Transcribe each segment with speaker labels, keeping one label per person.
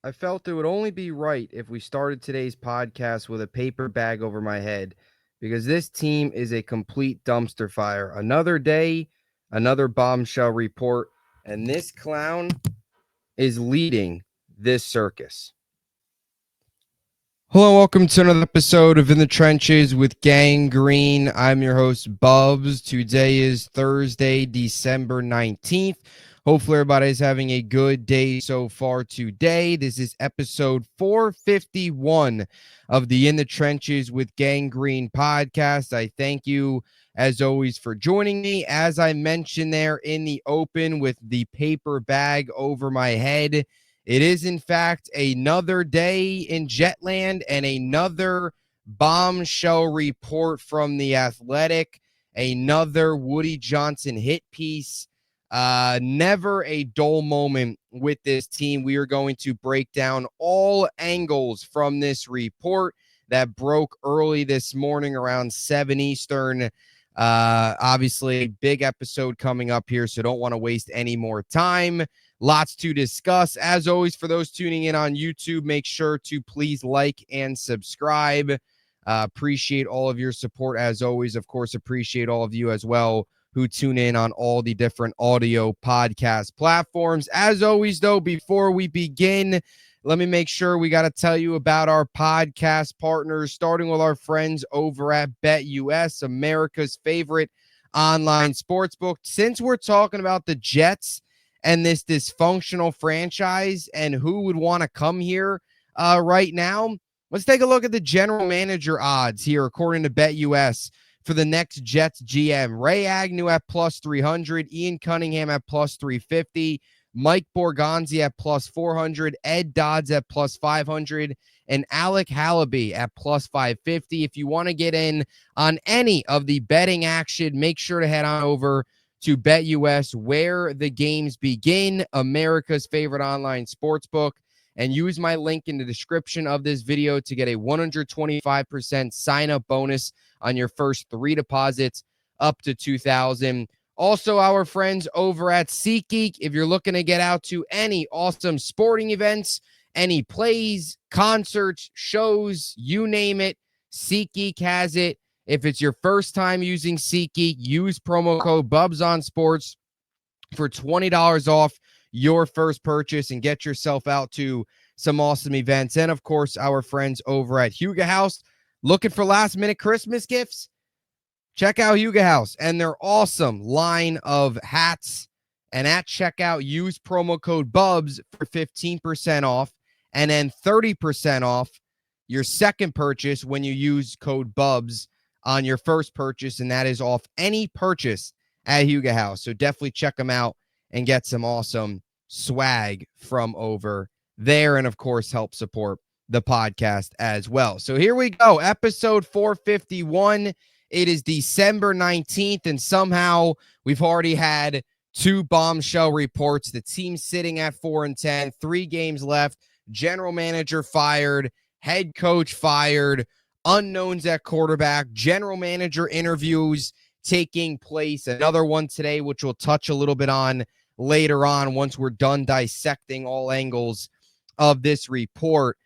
Speaker 1: I felt it would only be right if we started today's podcast with a paper bag over my head because this team is a complete dumpster fire. Another day, another bombshell report, and this clown is leading this circus. Hello, welcome to another episode of In the Trenches with Gang Green. I'm your host, Bubbs. Today is Thursday, December 19th. Hopefully, everybody is having a good day so far today. This is episode 451 of the In the Trenches with Gang Green podcast. I thank you, as always, for joining me. As I mentioned there in the open with the paper bag over my head, it is, in fact, another day in Jetland and another bombshell report from The Athletic, another Woody Johnson hit piece. Never a dull moment with this team. We are going to break down all angles from this report that broke early this morning around 7 Eastern. Obviously, big episode coming up here, so don't want to waste any more time. Lots to discuss. As always, for those tuning in on YouTube, make sure to please like and subscribe. Appreciate all of your support. As always, of course, appreciate all of you as well who tune in on all the different audio podcast platforms. As always, though, before we begin, let me make sure we got to tell you about our podcast partners, starting with our friends over at BetUS, America's favorite online sportsbook. Since we're talking about the Jets and this dysfunctional franchise and who would want to come here right now, let's take a look at the general manager odds here, according to BetUS, for the next Jets GM. Ray Agnew at plus 300, Ian Cunningham at plus 350, Mike Borgonzi at plus 400, Ed Dodds at plus 500, and Alec Halaby at plus 550. If you want to get in on any of the betting action, make sure to head on over to BetUS, where the games begin, America's favorite online sportsbook, and use my link in the description of this video to get a 125% sign-up bonus on your first 3 deposits up to $2,000. Also, our friends over at SeatGeek, if you're looking to get out to any awesome sporting events, any plays, concerts, shows, you name it, SeatGeek has it. If it's your first time using SeatGeek, use promo code BubsOnSports for $20 off your first purchase and get yourself out to some awesome events. And, of course, our friends over at Huga House, looking for last-minute Christmas gifts? Check out Huga House and their awesome line of hats. And at checkout, use promo code BUBS for 15% off and then 30% off your second purchase when you use code BUBS on your first purchase, and that is off any purchase at Huga House. So definitely check them out and get some awesome swag from over there, and of course help support the podcast as well. So here we go, episode 451. It is December 19th, and somehow we've already had 2 bombshell reports. The team sitting at 4-10, 3 games left, general manager fired, head coach fired, unknowns at quarterback, general manager interviews taking place. Another one today, which we'll touch a little bit on later on once we're done dissecting all angles of this report.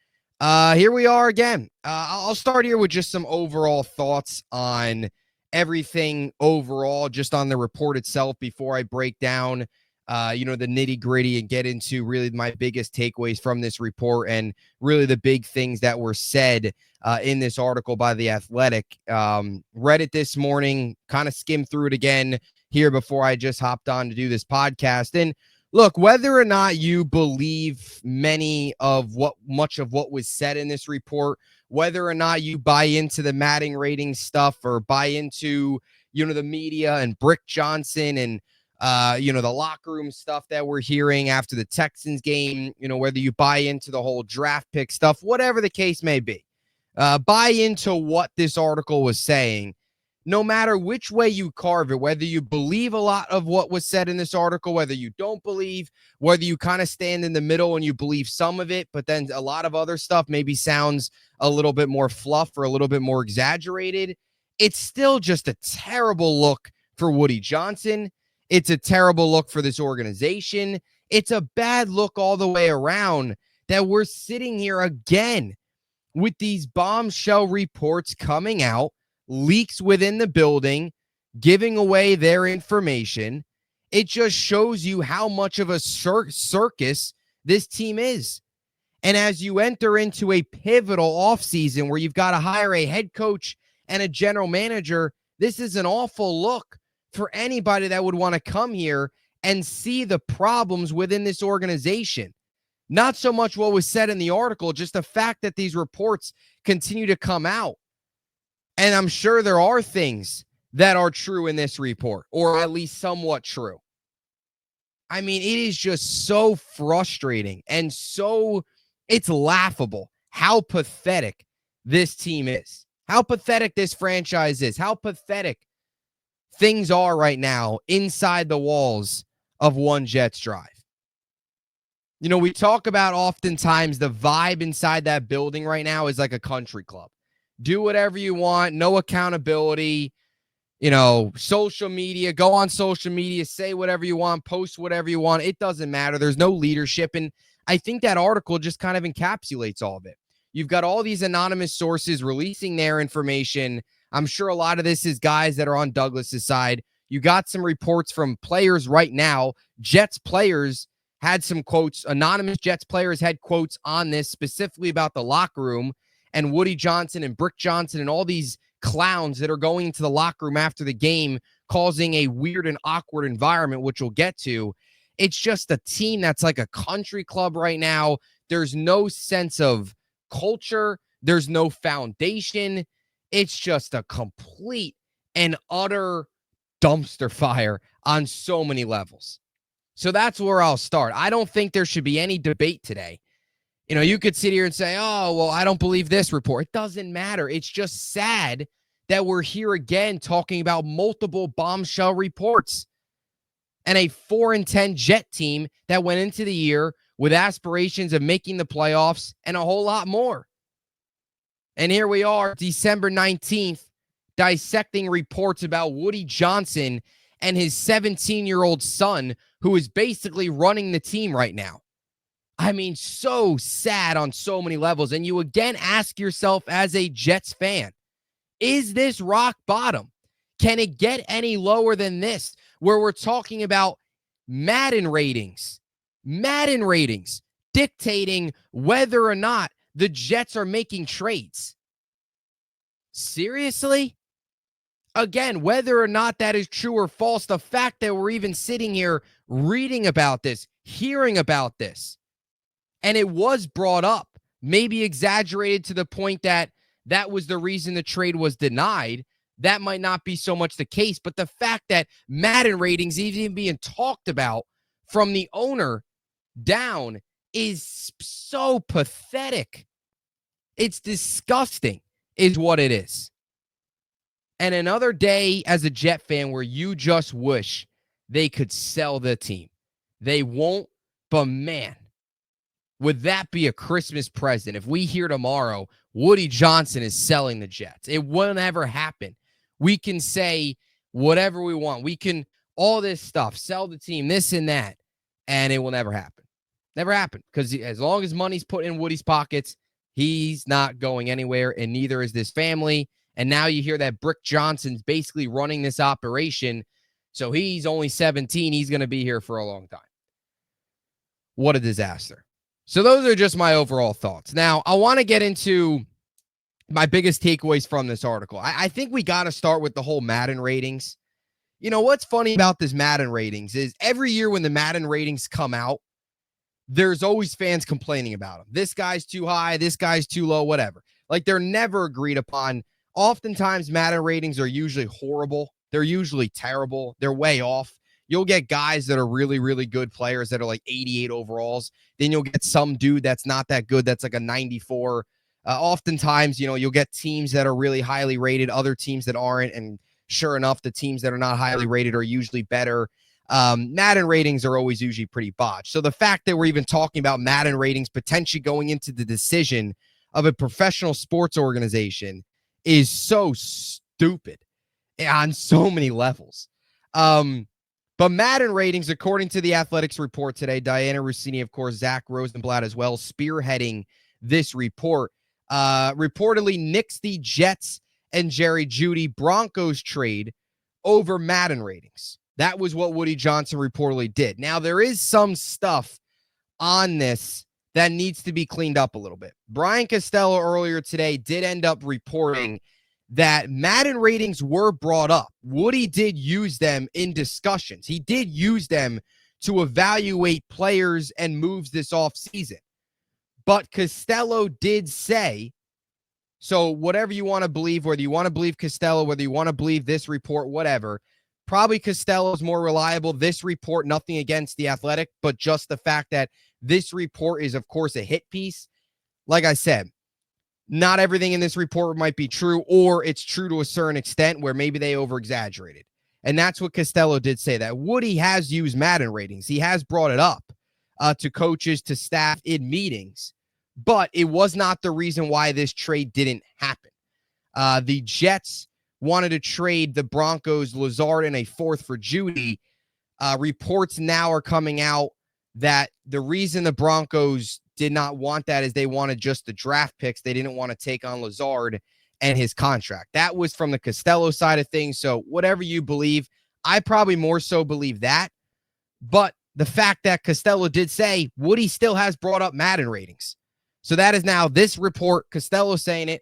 Speaker 1: Here we are again. I'll start here with just some overall thoughts on everything overall, just on the report itself before I break down the nitty-gritty and get into really my biggest takeaways from this report and really the big things that were said in this article by The Athletic. Read it this morning, kind of skimmed through it again here before I just hopped on to do this podcast. And look, whether or not you believe much of what was said in this report, whether or not you buy into the Madden rating stuff or buy into, the media and Brick Johnson and the locker room stuff that we're hearing after the Texans game, whether you buy into the whole draft pick stuff, whatever the case may be, buy into what this article was saying. No matter which way you carve it, whether you believe a lot of what was said in this article, whether you don't believe, whether you kind of stand in the middle and you believe some of it, but then a lot of other stuff maybe sounds a little bit more fluff or a little bit more exaggerated, it's still just a terrible look for Woody Johnson. It's a terrible look for this organization. It's a bad look all the way around that we're sitting here again with these bombshell reports coming out, leaks within the building, giving away their information. It just shows you how much of a circus this team is. And as you enter into a pivotal offseason where you've got to hire a head coach and a general manager, this is an awful look for anybody that would want to come here and see the problems within this organization. Not so much what was said in the article, just the fact that these reports continue to come out. And I'm sure there are things that are true in this report, or at least somewhat true. I mean, it is just so frustrating and it's laughable how pathetic this team is, how pathetic this franchise is, how pathetic things are right now inside the walls of One Jets Drive. You know, we talk about oftentimes the vibe inside that building right now is like a country club. Do whatever you want, no accountability, social media, go on social media, say whatever you want, post whatever you want. It doesn't matter. There's no leadership. And I think that article just kind of encapsulates all of it. You've got all these anonymous sources releasing their information. I'm sure a lot of this is guys that are on Douglas's side. You got some reports from players right now. Jets players had some quotes. Anonymous Jets players had quotes on this specifically about the locker room and Woody Johnson and Brick Johnson and all these clowns that are going into the locker room after the game, causing a weird and awkward environment, which we'll get to. It's just a team that's like a country club right now. There's no sense of culture. There's no foundation. It's just a complete and utter dumpster fire on so many levels. So that's where I'll start. I don't think there should be any debate today. You could sit here and say, oh, well, I don't believe this report. It doesn't matter. It's just sad that we're here again talking about multiple bombshell reports and a 4-10 Jet team that went into the year with aspirations of making the playoffs and a whole lot more. And here we are, December 19th, dissecting reports about Woody Johnson and his 17-year-old son, who is basically running the team right now. I mean, so sad on so many levels. And you again ask yourself as a Jets fan, is this rock bottom? Can it get any lower than this, where we're talking about Madden ratings dictating whether or not the Jets are making trades? Seriously? Again, whether or not that is true or false, the fact that we're even sitting here reading about this, hearing about this, and it was brought up, maybe exaggerated to the point that that was the reason the trade was denied. That might not be so much the case, but the fact that Madden ratings even being talked about from the owner down is so pathetic. It's disgusting is what it is. And another day as a Jet fan where you just wish they could sell the team. They won't, but man, would that be a Christmas present if we hear tomorrow Woody Johnson is selling the Jets? It will never happen. We can say whatever we want. We can all this stuff, sell the team, this and that, and it will never happen. Never happen, because as long as money's put in Woody's pockets, he's not going anywhere, and neither is this family. And now you hear that Brick Johnson's basically running this operation, so he's only 17. He's going to be here for a long time. What a disaster. So those are just my overall thoughts. Now, I want to get into my biggest takeaways from this article. I think we got to start with the whole Madden ratings. What's funny about this Madden ratings is every year when the Madden ratings come out, there's always fans complaining about them. This guy's too high, this guy's too low, whatever. Like, they're never agreed upon. Oftentimes, Madden ratings are usually horrible. They're usually terrible. They're way off. You'll get guys that are really, really good players that are like 88 overalls. Then you'll get some dude that's not that good that's like a 94. Oftentimes, you'll get teams that are really highly rated, other teams that aren't. And sure enough, the teams that are not highly rated are usually better. Madden ratings are always usually pretty botched. So the fact that we're even talking about Madden ratings potentially going into the decision of a professional sports organization is so stupid on so many levels. But Madden ratings, according to the Athletics report today, Diana Rossini, of course, Zach Rosenblatt as well, spearheading this report, reportedly nixed the Jets and Jerry Jeudy Broncos trade over Madden ratings. That was what Woody Johnson reportedly did. Now, there is some stuff on this that needs to be cleaned up a little bit. Brian Costello earlier today did end up reporting that Madden ratings were brought up. Woody did use them in discussions. He did use them to evaluate players and moves this offseason. But Costello did say, so whatever you want to believe, whether you want to believe Costello, whether you want to believe this report, whatever, probably Costello is more reliable. This report, nothing against the Athletic, but just the fact that this report is, of course, a hit piece. Like I said, not everything in this report might be true, or it's true to a certain extent where maybe they over-exaggerated. And that's what Costello did say, that Woody has used Madden ratings. He has brought it up to coaches, to staff in meetings, but it was not the reason why this trade didn't happen. The Jets wanted to trade the Broncos Lazard and a fourth for Jeudy. Reports now are coming out that the reason the Broncos did not want that is they wanted just the draft picks. They didn't want to take on Lazard and his contract. That was from the Costello side of things. So whatever you believe, I probably more so believe that. But the fact that Costello did say Woody still has brought up Madden ratings. So that is now this report, Costello saying it,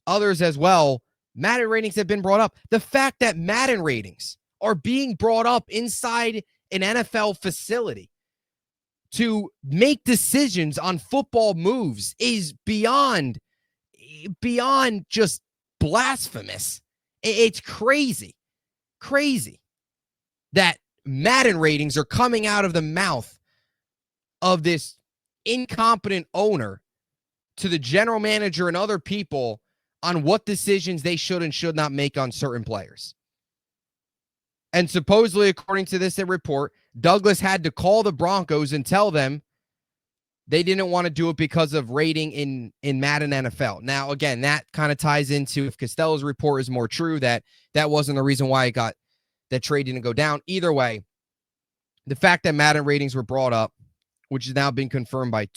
Speaker 1: others as well. Madden ratings have been brought up. The fact that Madden ratings are being brought up inside an NFL facility to make decisions on football moves is beyond just blasphemous. It's crazy that Madden ratings are coming out of the mouth of this incompetent owner to the general manager and other people on what decisions they should and should not make on certain players. And supposedly, according to this report, Douglas had to call the Broncos and tell them they didn't want to do it because of rating in Madden NFL. Now, again, that kind of ties into, if Costello's report is more true, that wasn't the reason why that trade didn't go down. Either way, the fact that Madden ratings were brought up, which has now been confirmed by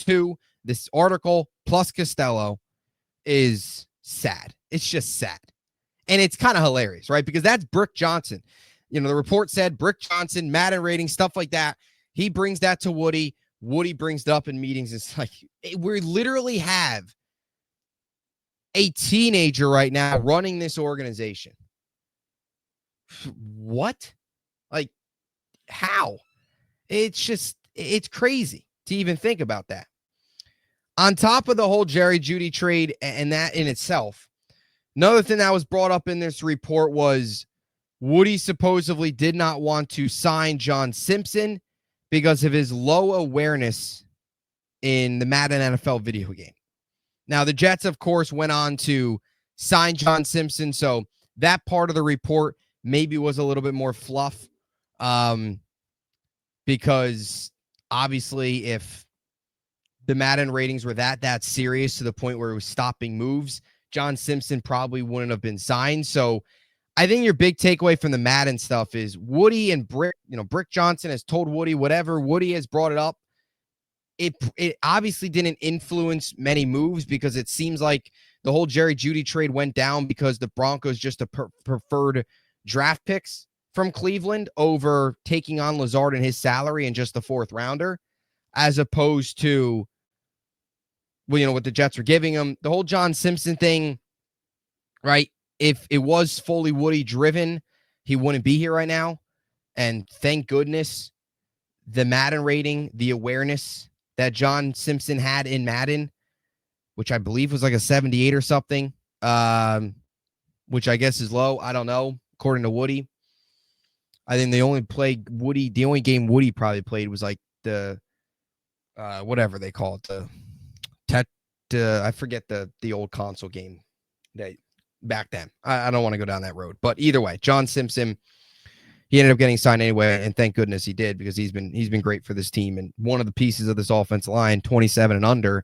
Speaker 1: this article plus Costello, is sad. It's just sad. And it's kind of hilarious, right? Because that's Brick Johnson. You know, the report said Brick Johnson, Madden rating, stuff like that. He brings that to Woody. Woody brings it up in meetings. It's like, we literally have a teenager right now running this organization. What? Like, how? It's crazy to even think about that. On top of the whole Jerry Jeudy trade and that in itself, another thing that was brought up in this report was Woody supposedly did not want to sign John Simpson because of his low awareness in the Madden NFL video game. Now, the Jets, of course, went on to sign John Simpson, so that part of the report maybe was a little bit more fluff, because obviously if the Madden ratings were that serious to the point where it was stopping moves, John Simpson probably wouldn't have been signed. So I think your big takeaway from the Madden stuff is Woody and Brick Johnson has told Woody whatever. Woody has brought it up. It obviously didn't influence many moves, because it seems like the whole Jerry Jeudy trade went down because the Broncos just preferred draft picks from Cleveland over taking on Lazard and his salary and just the fourth rounder, as opposed to, well, you know, what the Jets were giving him. The whole John Simpson thing, right? If it was fully Woody driven, he wouldn't be here right now. And thank goodness the Madden rating, the awareness that John Simpson had in Madden, which I believe was like a 78 or something, which I guess is low. I don't know. According to Woody, I think the only game Woody probably played was like the whatever they call it, I forget the old console game that back then. I don't want to go down that road, but either way, John Simpson, he ended up getting signed anyway, and thank goodness he did, because he's been great for this team and one of the pieces of this offensive line. 27 and under,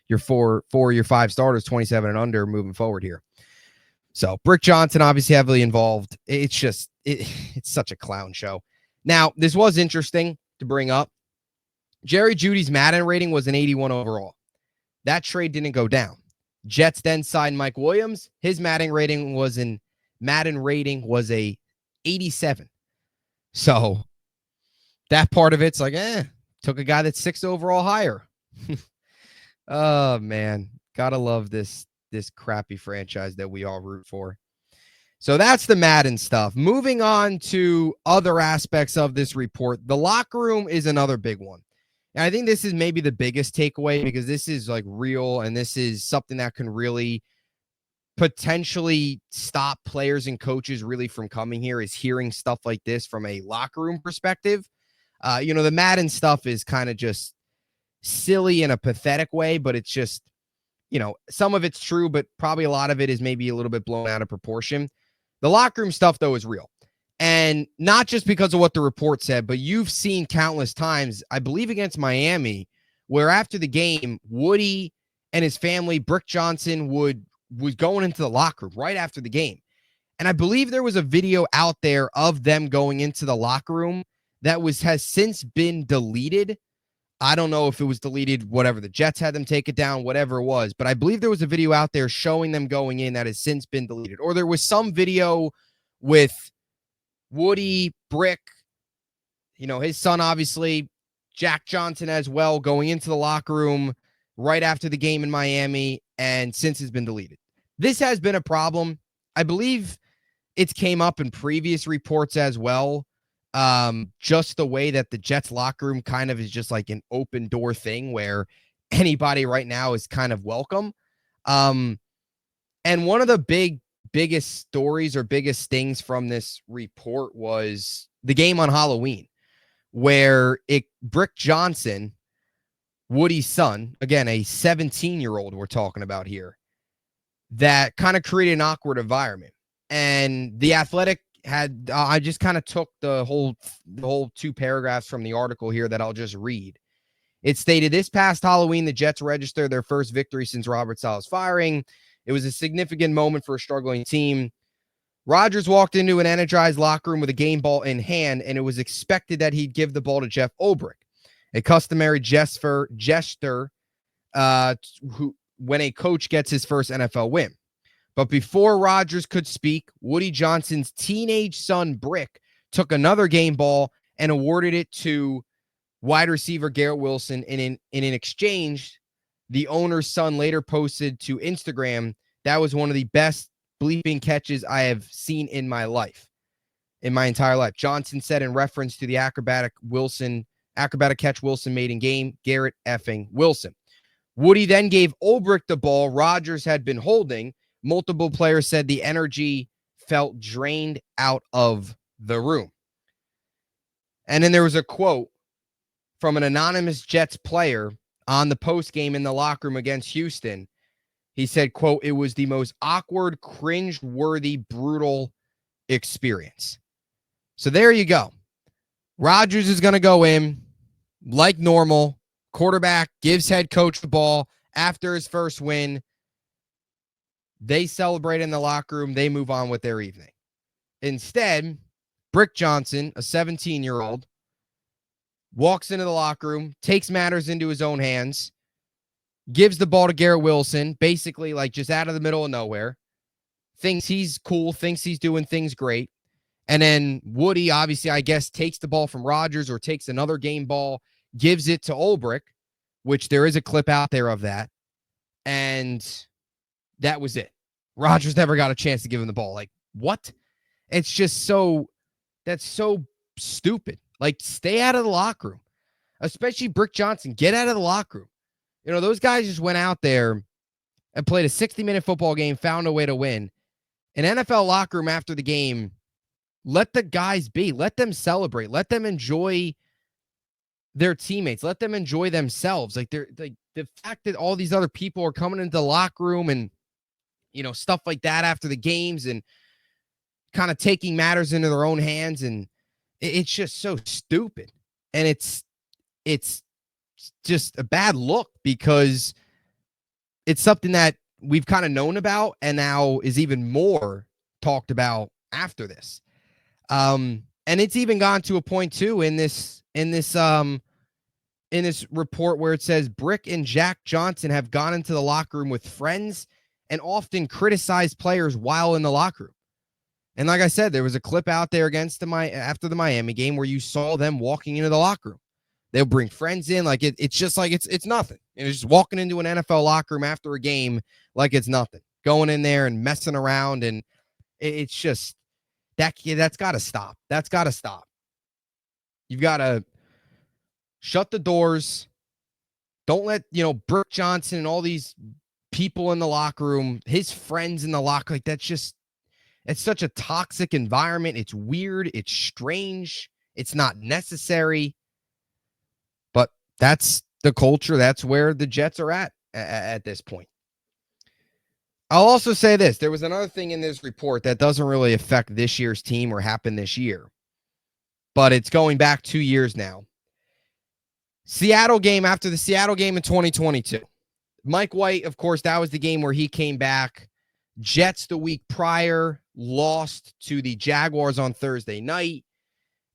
Speaker 1: your four your five starters 27 and under moving forward here. So Brick Johnson obviously heavily involved. It's just it's such a clown show. Now, this was interesting to bring up. Jerry Jeudy's Madden rating was an 81 overall. That trade didn't go down. Jets then signed Mike Williams. His Madden rating was a 87. So that part of it's like, took a guy that's 6 overall higher. Oh man, gotta love this crappy franchise that we all root for. So that's the Madden stuff. Moving on to other aspects of this report, the locker room is another big one. And I think this is maybe the biggest takeaway because this is like real and this is something that can really potentially stop players and coaches really from coming here, is hearing stuff like this from a locker room perspective. The Madden stuff is kind of just silly in a pathetic way, but it's just, some of it's true, but probably a lot of it is maybe a little bit blown out of proportion. The locker room stuff, though, is real. And not just because of what the report said, but you've seen countless times, I believe against Miami, where after the game, Woody and his family, Brick Johnson, was going into the locker room right after the game. And I believe there was a video out there of them going into the locker room that has since been deleted. I don't know if it was deleted, whatever. The Jets had them take it down, whatever it was. But I believe there was a video out there showing them going in that has since been deleted. Or there was some video with Woody, Brick, his son, obviously, Jack Johnson as well, going into the locker room right after the game in Miami, and since has been deleted. This has been a problem. I believe it's came up in previous reports as well. Just the way that the Jets locker room kind of is just like an open door thing where anybody right now is kind of welcome. And one of the biggest stories or biggest things from this report was the game on Halloween, where Brick Johnson, Woody's son, again, a 17-year-old we're talking about here, that kind of created an awkward environment. And The Athletic had, I just kind of took the whole 2 paragraphs from the article here that I'll just read. It stated, this past Halloween, the Jets registered their first victory since Robert Saleh's firing. It was a significant moment for a struggling team. Rodgers walked into an energized locker room with a game ball in hand, and it was expected that he'd give the ball to Jeff Ulbrich, a customary gesture when a coach gets his first NFL win. But before Rodgers could speak, Woody Johnson's teenage son, Brick, took another game ball and awarded it to wide receiver Garrett Wilson. In an exchange, the owner's son later posted to Instagram, "That was one of the best bleeping catches I have seen in my entire life." Johnson said in reference to the acrobatic catch Wilson made in game, Garrett effing Wilson. Woody then gave Ulbrich the ball Rodgers had been holding. Multiple players said the energy felt drained out of the room. And then there was a quote from an anonymous Jets player on the post game in the locker room against Houston. He said, quote, "It was the most awkward, cringe-worthy, brutal experience." So there you go. Rodgers is going to go in like normal. Quarterback gives head coach the ball after his first win. They celebrate in the locker room. They move on with their evening. Instead, Brick Johnson, a 17-year-old, walks into the locker room, takes matters into his own hands, gives the ball to Garrett Wilson, basically like just out of the middle of nowhere, thinks he's cool, thinks he's doing things great. And then Woody, obviously, I guess, takes the ball from Rodgers or takes another game ball, gives it to Ulbrich, which there is a clip out there of that. And that was it. Rodgers never got a chance to give him the ball. Like, what? It's just that's so stupid. Like, stay out of the locker room, especially Brick Johnson. Get out of the locker room. Those guys just went out there and played a 60-minute football game, found a way to win. An NFL locker room after the game, let the guys be. Let them celebrate. Let them enjoy their teammates. Let them enjoy themselves. Like, the fact that all these other people are coming into the locker room and, stuff like that after the games and kind of taking matters into their own hands. And it's just so stupid. And it's just a bad look because it's something that we've kind of known about and now is even more talked about after this. And And it's even gone to a point too in this report where it says Brick and Jack Johnson have gone into the locker room with friends and often criticized players while in the locker room. And like I said, there was a clip out there after the Miami game where you saw them walking into the locker room. They'll bring friends in, like it's just like it's nothing. And it's just walking into an NFL locker room after a game like it's nothing. Going in there and messing around, and it's just that's got to stop. That's got to stop. You've got to shut the doors. Don't let, Brick Johnson and all these people in the locker room, his friends in the locker, like it's such a toxic environment. It's weird. It's strange. It's not necessary. But that's the culture. That's where the Jets are at this point. I'll also say this. There was another thing in this report that doesn't really affect this year's team or happen this year, but it's going back 2 years now. Seattle game, after the Seattle game in 2022. Mike White, of course, that was the game where he came back. Jets the week prior lost to the Jaguars on Thursday night.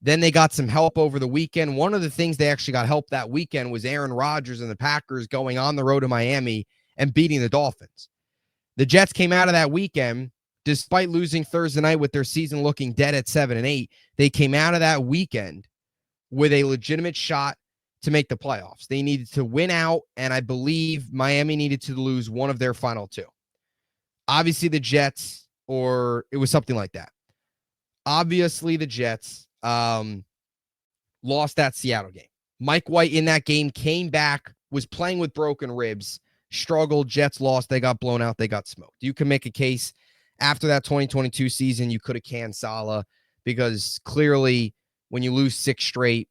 Speaker 1: Then they got some help over the weekend. One of the things they actually got help that weekend was Aaron Rodgers and the Packers going on the road to Miami and beating the Dolphins. The Jets came out of that weekend, despite losing Thursday night with their season looking dead at 7-8. They came out of that weekend with a legitimate shot to make the playoffs. They needed to win out, and I believe Miami needed to lose one of their final two. Obviously, the Jets, or it was something like that. Obviously, the Jets lost that Seattle game. Mike White in that game came back, was playing with broken ribs, struggled. Jets lost. They got blown out. They got smoked. You can make a case after that 2022 season, you could have canned Saleh, because clearly when you lose 6 straight,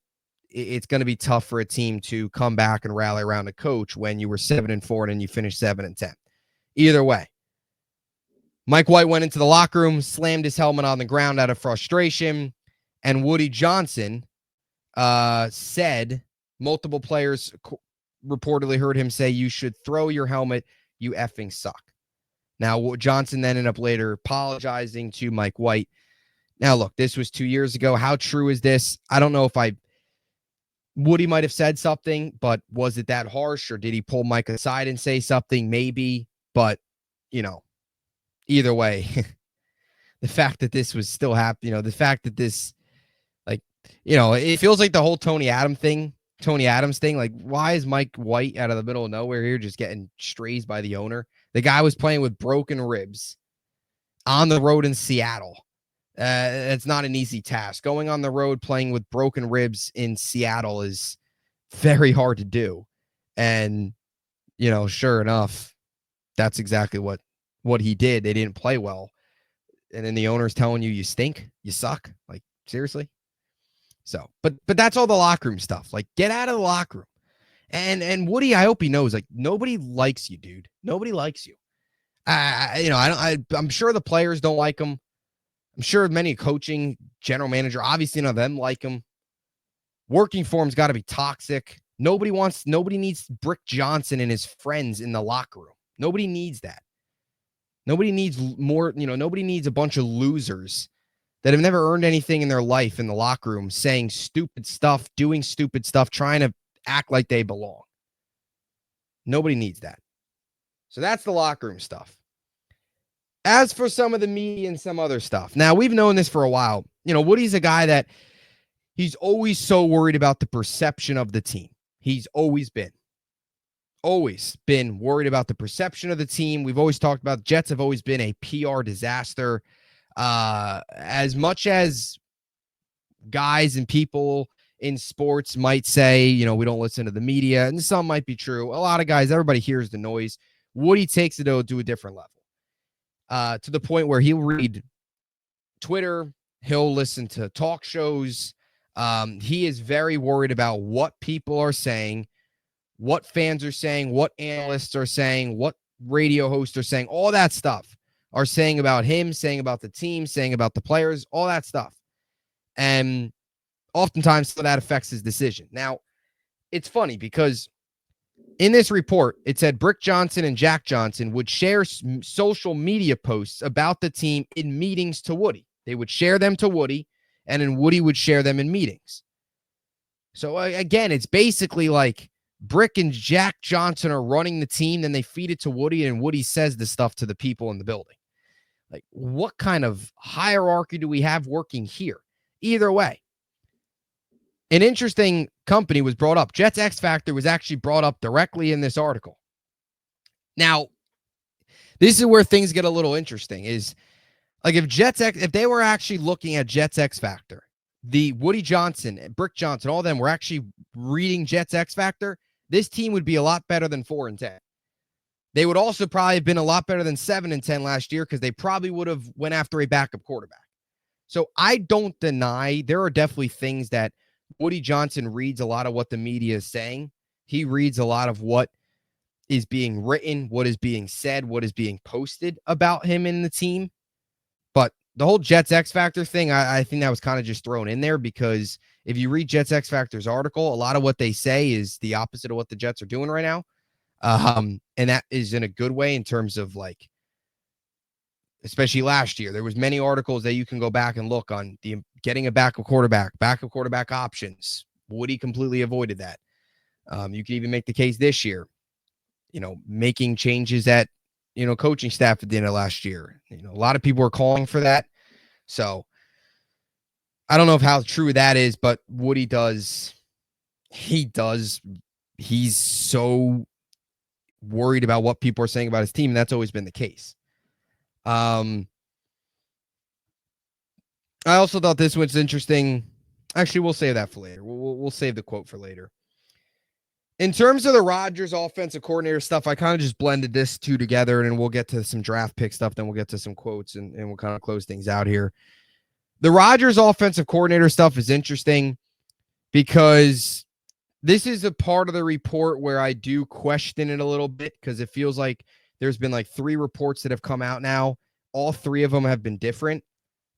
Speaker 1: it's going to be tough for a team to come back and rally around a coach when you were 7-4 and then you finished 7-10. Either way, Mike White went into the locker room, slammed his helmet on the ground out of frustration, and Woody Johnson said, multiple players reportedly heard him say, "You should throw your helmet, you effing suck." Now, Johnson then ended up later apologizing to Mike White. Now, look, this was 2 years ago. How true is this? I don't know if Woody might have said something, but was it that harsh, or did he pull Mike aside and say something? Maybe, but, either way, the fact that this was still happening, the fact that this, it feels like the whole Tony Adams thing, like, why is Mike White out of the middle of nowhere here just getting strays by the owner? The guy was playing with broken ribs on the road in Seattle. It's not an easy task. Going on the road playing with broken ribs in Seattle is very hard to do. And, sure enough, that's exactly what he did. They didn't play well. And then the owner's telling you, you stink, you suck. Like, seriously? So, but that's all the locker room stuff. Like, get out of the locker room. And Woody, I hope he knows, like, nobody likes you, dude. Nobody likes you. I'm sure the players don't like him. I'm sure many coaching, general manager, obviously none of them like him. Working for him's got to be toxic. Nobody needs Brick Johnson and his friends in the locker room. Nobody needs that. Nobody needs more, nobody needs a bunch of losers that have never earned anything in their life in the locker room saying stupid stuff, doing stupid stuff, trying to act like they belong. Nobody needs that. So that's the locker room stuff. As for some of the media and some other stuff, now we've known this for a while. Woody's a guy that he's always so worried about the perception of the team. He's always been worried about the perception of the team. We've always talked about the Jets have always been a PR disaster. As much as guys and people in sports might say, we don't listen to the media, and some might be true. A lot of guys, everybody hears the noise. Woody takes it to a different level. To the point where he'll read Twitter, he'll listen to talk shows. He is very worried about what people are saying, what fans are saying, what analysts are saying, what radio hosts are saying, all that stuff are saying about him, saying about the team, saying about the players, all that stuff. And oftentimes that affects his decision. Now, it's funny because in this report, it said Brick Johnson and Jack Johnson would share social media posts about the team in meetings to Woody. They would share them to Woody, and then Woody would share them in meetings. So again, it's basically like Brick and Jack Johnson are running the team, then they feed it to Woody, and Woody says the stuff to the people in the building. Like, what kind of hierarchy do we have working here? Either way, an interesting company was brought up. Jets X Factor was actually brought up directly in this article. Now, this is where things get a little interesting, is like if they were actually looking at Jets X Factor, the Woody Johnson, Brick Johnson, all of them were actually reading Jets X Factor, this team would be a lot better than 4-10. They would also probably have been a lot better than 7-10 last year because they probably would have went after a backup quarterback. So I don't deny there are definitely things that Woody Johnson reads a lot of what the media is saying. He reads a lot of what is being written, what is being said, what is being posted about him and the team. But the whole Jets X Factor thing, I think that was kind of just thrown in there because if you read Jets X Factor's article, a lot of what they say is the opposite of what the Jets are doing right now. And that is in a good way in terms of like, especially last year, there was many articles that you can go back and look on the getting a backup quarterback options. Woody completely avoided that. You can even make the case this year, making changes at, coaching staff at the end of last year. A lot of people are calling for that. So I don't know how true that is, but Woody does. He's so worried about what people are saying about his team, and that's always been the case. I also thought this was interesting. Actually, we'll save that for later. We'll save the quote for later. In terms of the Rodgers offensive coordinator stuff, I kind of just blended this two together, and we'll get to some draft pick stuff. Then we'll get to some quotes, and we'll kind of close things out here. The Rodgers offensive coordinator stuff is interesting because this is a part of the report where I do question it a little bit because it feels like there's been like 3 reports that have come out now. All 3 of them have been different.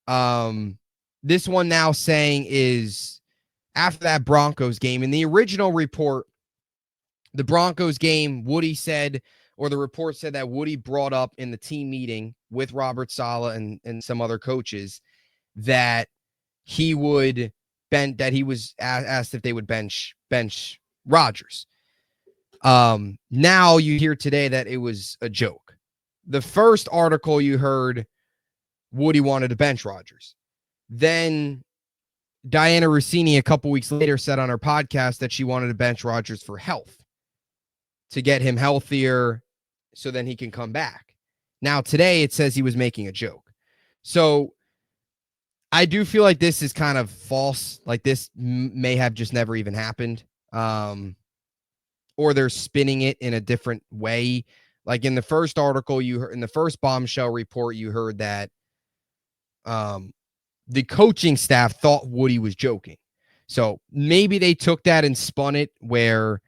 Speaker 1: This one now saying is after that Broncos game. In the original report, the Broncos game, Woody said, or the report said that Woody brought up in the team meeting with Robert Saleh and some other coaches that he would that he was asked if they would bench Rodgers. Now you hear today that it was a joke. The first article you heard, Woody wanted to bench Rodgers. Then Diana Rossini a couple weeks later said on her podcast that she wanted to bench Rodgers for health, to get him healthier so then he can come back. Now today it says he was making a joke. So I do feel like this is kind of false. Like this may have just never even happened. Or they're spinning it in a different way. Like in the first article you heard, in the first Bombshell report, you heard that the coaching staff thought Woody was joking. So maybe they took that and spun it where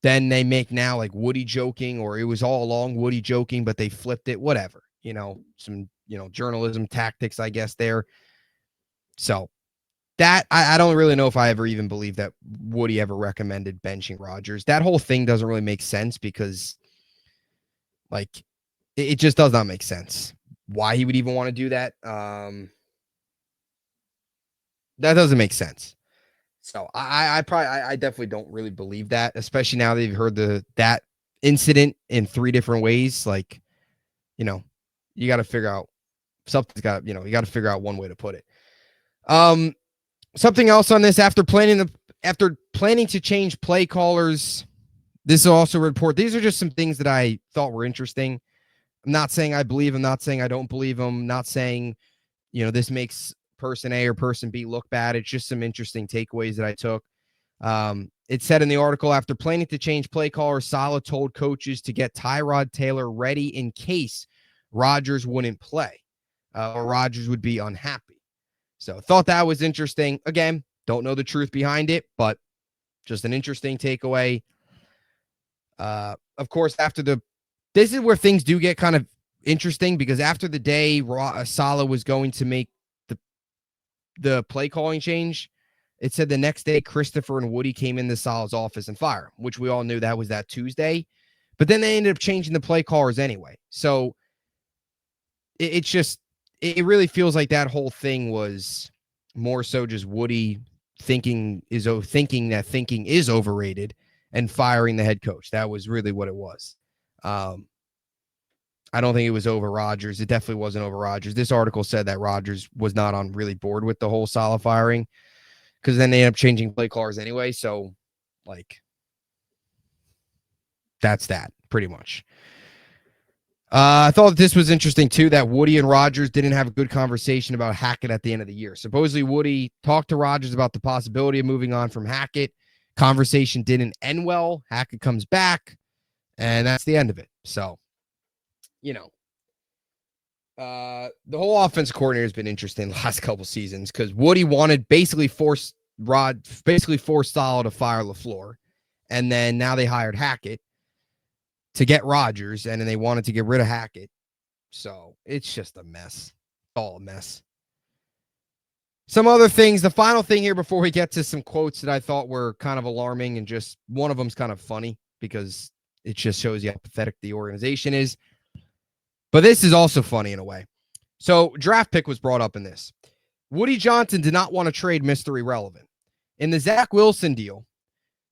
Speaker 1: then they make now like Woody joking, or it was all along Woody joking, but they flipped it, whatever, some, journalism tactics, I guess there. So that I don't really know if I ever even believed that Woody ever recommended benching Rodgers. That whole thing doesn't really make sense because like it just does not make sense why he would even want to do that. That doesn't make sense. So I definitely don't really believe that, especially now that you've heard that incident in 3 different ways. Like, you got to figure out something's got, you got to figure out one way to put it. Something else on this, after planning to change play callers, this is also a report. These are just some things that I thought were interesting. I'm not saying I believe them, not saying I don't believe them, not saying, this makes person A or person B look bad. It's just some interesting takeaways that I took. It said in the article, after planning to change play callers, Saleh told coaches to get Tyrod Taylor ready in case Rodgers wouldn't play, or Rodgers would be unhappy. So thought that was interesting. Again, don't know the truth behind it, but just an interesting takeaway. Of course, this is where things do get kind of interesting, because after the day Saleh was going to make the play calling change, it said the next day Christopher and Woody came into Saleh's office and fired him, which we all knew that was that Tuesday. But then they ended up changing the play callers anyway. So it really feels like that whole thing was more so just Woody thinking that thinking is overrated and firing the head coach. That was really what it was. I don't think it was over Rodgers. It definitely wasn't over Rodgers. This article said that Rodgers was not on really board with the whole Saleh firing because then they ended up changing play callers anyway. So, like, that's that pretty much. I thought this was interesting, too, that Woody and Rodgers didn't have a good conversation about Hackett at the end of the year. Supposedly, Woody talked to Rodgers about the possibility of moving on from Hackett. Conversation didn't end well. Hackett comes back, and that's the end of it. So, you know, the whole offense coordinator has been interesting the last couple seasons because Woody wanted basically forced Saleh to fire LaFleur, and then now they hired Hackett to get Rodgers, and then they wanted to get rid of Hackett. So it's just a mess. All a mess. Some other things. The final thing here before we get to some quotes that I thought were kind of alarming, and just one of them's kind of funny because it just shows you how pathetic the organization is. But this is also funny in a way. So draft pick was brought up in this. Woody Johnson did not want to trade Mr. Irrelevant. In the Zach Wilson deal,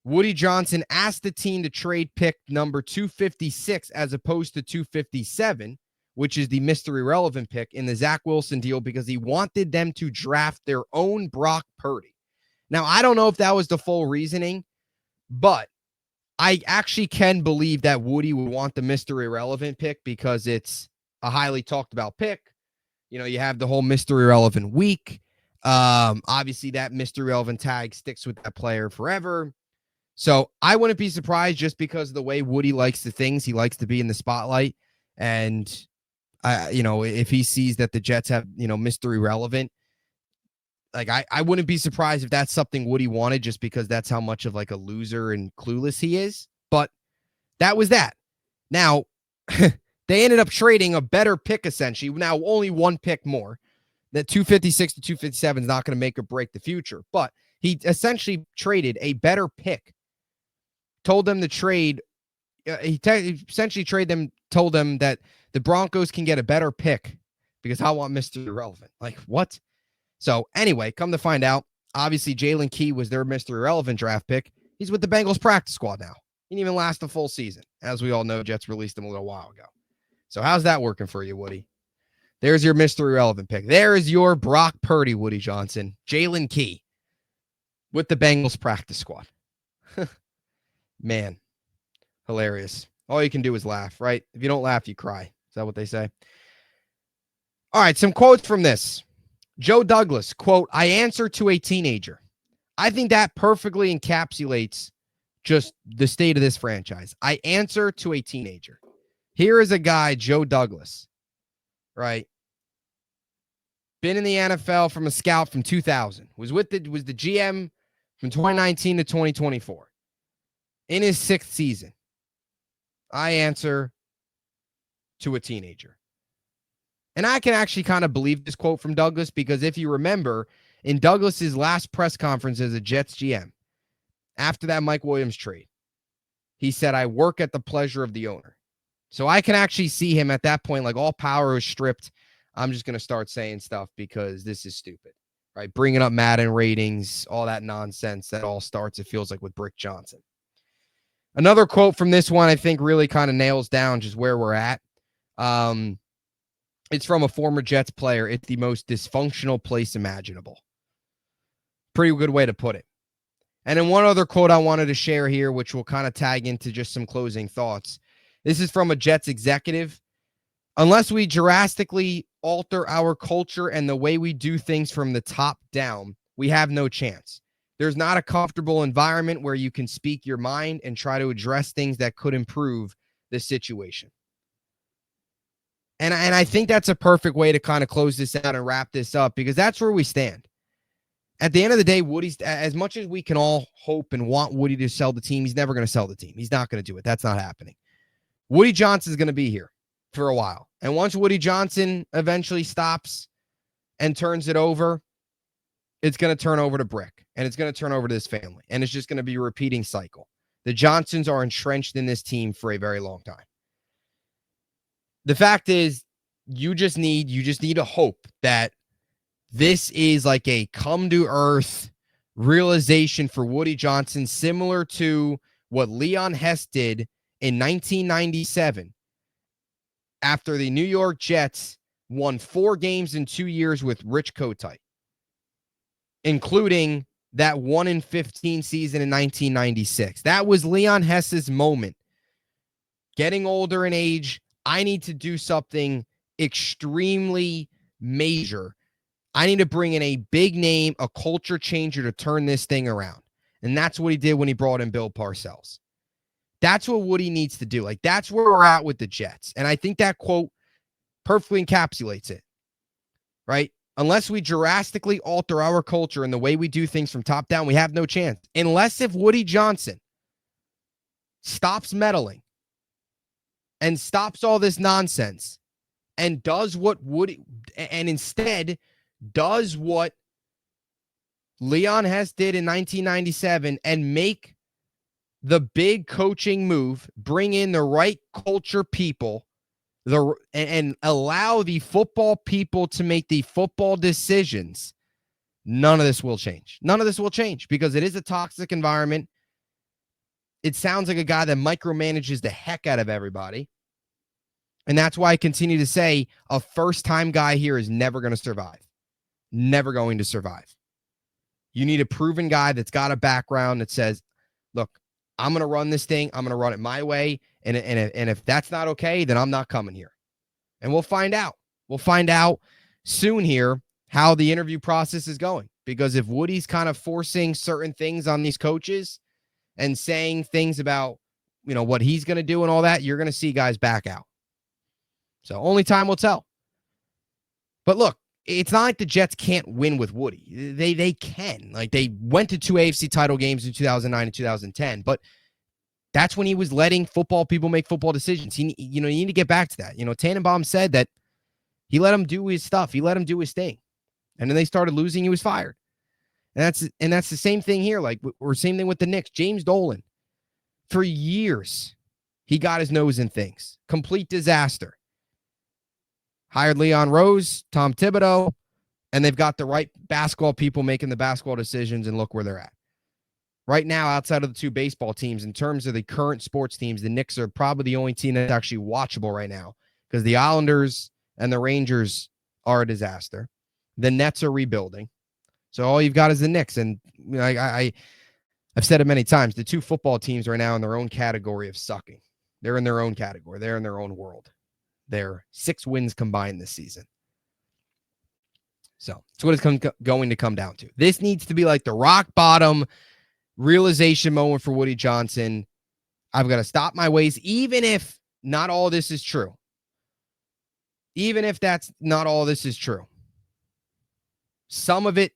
Speaker 1: Woody Johnson asked the team to trade pick number 256 as opposed to 257, which is the Mr. Irrelevant pick in the Zach Wilson deal because he wanted them to draft their own Brock Purdy. Now, I don't know if that was the full reasoning, but I actually can believe that Woody would want the Mr. Irrelevant pick because it's a highly talked about pick. You know, you have the whole Mr. Irrelevant week. Obviously, that Mr. Irrelevant tag sticks with that player forever. So I wouldn't be surprised just because of the way Woody likes the things. He likes to be in the spotlight. And, if he sees that the Jets have, Mr. Irrelevant, like I wouldn't be surprised if that's something Woody wanted just because that's how much of like a loser and clueless he is. But that was that. Now, they ended up trading a better pick, essentially. Now, only one pick more. That 256 to 257 is not going to make or break the future. But he essentially traded a better pick. Told them to trade. Essentially told them that the Broncos can get a better pick because I want Mr. Irrelevant. Like, what? So, anyway, come to find out, obviously, Jalen Key was their Mr. Irrelevant draft pick. He's with the Bengals practice squad now. He didn't even last a full season. As we all know, Jets released him a little while ago. So, how's that working for you, Woody? There's your Mr. Irrelevant pick. There is your Brock Purdy, Woody Johnson. Jalen Key with the Bengals practice squad. Man, hilarious. All you can do is laugh, right? If you don't laugh, you cry. Is that what they say? All right, some quotes from this. Joe Douglas, quote, "I answer to a teenager." I think that perfectly encapsulates just the state of this franchise. I answer to a teenager. Here is a guy, Joe Douglas, right? Been in the NFL from a scout from 2000. Was the GM from 2019 to 2024. In his 6th season, I answer to a teenager. And I can actually kind of believe this quote from Douglas because if you remember, in Douglas's last press conference as a Jets GM, after that Mike Williams trade, he said, "I work at the pleasure of the owner." So I can actually see him at that point, like all power is stripped. I'm just going to start saying stuff because this is stupid, right? Bringing up Madden ratings, all that nonsense that all starts, it feels like, with Brick Johnson. Another quote from this one I think really kind of nails down just where we're at. It's from a former Jets player. It's the most dysfunctional place imaginable. Pretty good way to put it. And then one other quote I wanted to share here, which will kind of tag into just some closing thoughts. This is from a Jets executive. "Unless we drastically alter our culture and the way we do things from the top down, we have no chance. There's not a comfortable environment where you can speak your mind and try to address things that could improve the situation." And I think that's a perfect way to kind of close this out and wrap this up because that's where we stand. At the end of the day, Woody's, as much as we can all hope and want Woody to sell the team, he's never going to sell the team. He's not going to do it. That's not happening. Woody Johnson is going to be here for a while. And once Woody Johnson eventually stops and turns it over, it's going to turn over to Brick. And it's going to turn over to this family. And it's just going to be a repeating cycle. The Johnsons are entrenched in this team for a very long time. The fact is, you just need a hope that This is like a come to earth realization for Woody Johnson, similar to what Leon Hess did in 1997 after the New York Jets won 4 games in 2 years with Rich Kotite, including that 1-15 season in 1996. That was Leon Hess's moment. Getting older in age, I need to do something extremely major. I need to bring in a big name, a culture changer to turn this thing around. And that's what he did when he brought in Bill Parcells. That's what Woody needs to do. Like, that's where we're at with the Jets. And I think that quote perfectly encapsulates it, right? Unless we drastically alter our culture and the way we do things from top down, we have no chance. Unless if Woody Johnson stops meddling and stops all this nonsense and does what Woody, and instead does what Leon Hess did in 1997 and make the big coaching move, bring in the right culture people, and allow the football people to make the football decisions, none of this will change. None of this will change because it is a toxic environment. It sounds like a guy that micromanages the heck out of everybody. And that's why I continue to say a first-time guy here is never going to survive. Never going to survive. You need a proven guy that's got a background that says, look, I'm going to run this thing. I'm going to run it my way. And if that's not okay, then I'm not coming here. And we'll find out. We'll find out soon here how the interview process is going. Because if Woody's kind of forcing certain things on these coaches and saying things about, what he's going to do and all that, you're going to see guys back out. So only time will tell. But look, it's not like the Jets can't win with Woody. They can. Like, they went to 2 AFC title games in 2009 and 2010, but that's when he was letting football people make football decisions. You need to get back to that. Tannenbaum said that he let him do his stuff. He let him do his thing. And then they started losing, he was fired. And that's the same thing here. Like, or same thing with the Knicks. James Dolan, for years, he got his nose in things. Complete disaster. Hired Leon Rose, Tom Thibodeau, and they've got the right basketball people making the basketball decisions, and look where they're at. Right now, outside of the 2 baseball teams, in terms of the current sports teams, the Knicks are probably the only team that's actually watchable right now because the Islanders and the Rangers are a disaster. The Nets are rebuilding. So all you've got is the Knicks. And I've said it many times, the 2 football teams are now in their own category of sucking. They're in their own category. They're in their own world. They're 6 wins combined this season. So it's what it's going to come down to. This needs to be like the rock bottom realization moment for Woody Johnson. I've got to stop my ways, even if not all this is true. Even if that's not all this is true. Some of it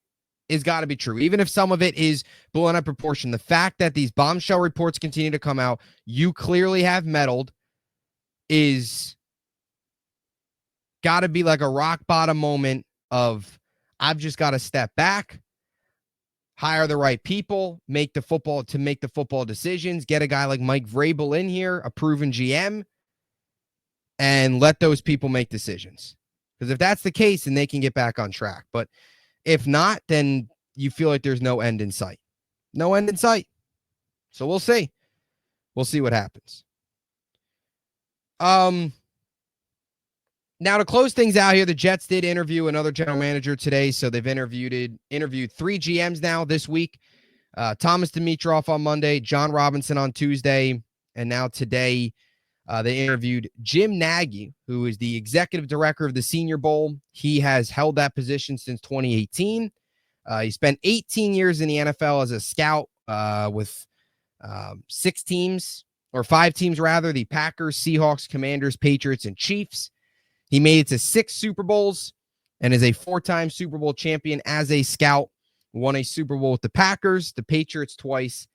Speaker 1: is got to be true. Even if some of it is blown out of proportion. The fact that these bombshell reports continue to come out, you clearly have meddled, is got to be like a rock bottom moment of, I've just got to step back, hire the right people, make the football decisions, get a guy like Mike Vrabel in here, a proven GM, and let those people make decisions. Because if that's the case, then they can get back on track. But if not, then you feel like there's no end in sight. No end in sight. So we'll see. We'll see what happens. Now, to close things out here, the Jets did interview another general manager today. So they've interviewed 3 GMs now this week. Thomas Dimitroff on Monday, John Robinson on Tuesday, and now today they interviewed Jim Nagy, who is the executive director of the Senior Bowl. He has held that position since 2018. He spent 18 years in the NFL as a scout with 6 teams, or 5 teams rather, the Packers, Seahawks, Commanders, Patriots, and Chiefs. He made it to 6 Super Bowls and is a 4-time Super Bowl champion as a scout. Won a Super Bowl with the Packers, the Patriots twice,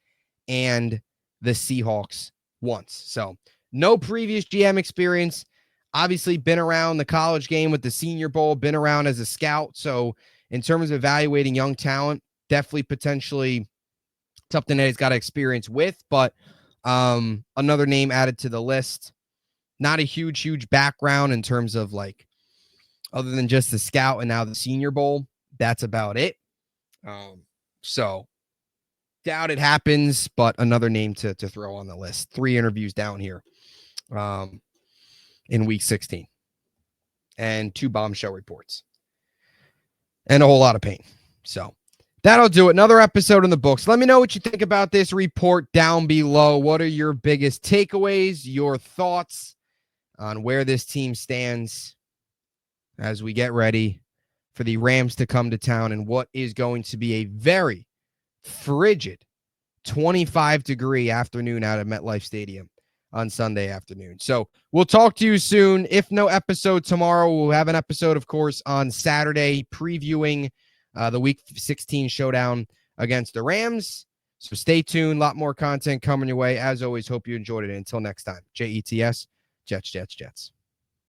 Speaker 1: and the Seahawks once. So no previous GM experience. Obviously been around the college game with the Senior Bowl, been around as a scout. So in terms of evaluating young talent, definitely potentially something that he's got experience with. But another name added to the list. Not a huge background in terms of, like, other than just the scout and now the Senior Bowl. That's about it. So doubt it happens, but another name to throw on the list. 3 interviews down here in week 16 and 2 bombshell reports and a whole lot of pain. So that'll do it. Another episode in the books. Let me know what you think about this report down below. What are your biggest takeaways, your thoughts on where this team stands as we get ready for the Rams to come to town and what is going to be a very frigid 25-degree afternoon out at MetLife Stadium on Sunday afternoon. So we'll talk to you soon. If no episode tomorrow, we'll have an episode, of course, on Saturday previewing the Week 16 showdown against the Rams. So stay tuned. A lot more content coming your way. As always, hope you enjoyed it. Until next time, JETS, Jets, Jets, Jets.